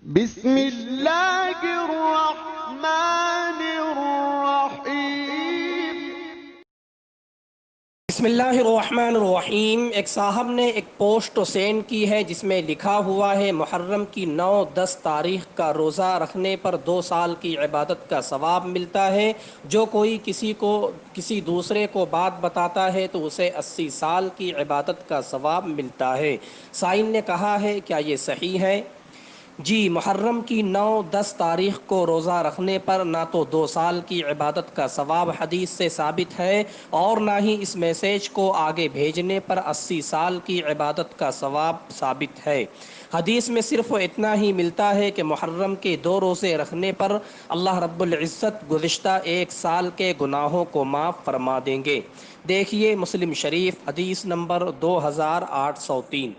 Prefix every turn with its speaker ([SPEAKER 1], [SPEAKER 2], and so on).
[SPEAKER 1] بسم اللہ الرحمن الرحیم۔
[SPEAKER 2] بسم اللہ الرحمن الرحیم۔ ایک صاحب نے ایک پوسٹ سینڈ کی ہے جس میں لکھا ہوا ہے محرم کی 9-10 تاریخ کا روزہ رکھنے پر 2 سال کی عبادت کا ثواب ملتا ہے۔ جو کوئی کسی دوسرے کو بات بتاتا ہے تو اسے 80 سال کی عبادت کا ثواب ملتا ہے۔ سائل نے کہا ہے کیا یہ صحیح ہے؟ جی، محرم کی 9-10 تاریخ کو روزہ رکھنے پر نہ تو 2 سال کی عبادت کا ثواب حدیث سے ثابت ہے اور نہ ہی اس میسیج کو آگے بھیجنے پر 80 سال کی عبادت کا ثواب ثابت ہے۔ حدیث میں صرف اتنا ہی ملتا ہے کہ محرم کے 2 روزے رکھنے پر اللہ رب العزت گزشتہ 1 سال کے گناہوں کو معاف فرما دیں گے۔ دیکھیے مسلم شریف حدیث نمبر 2803۔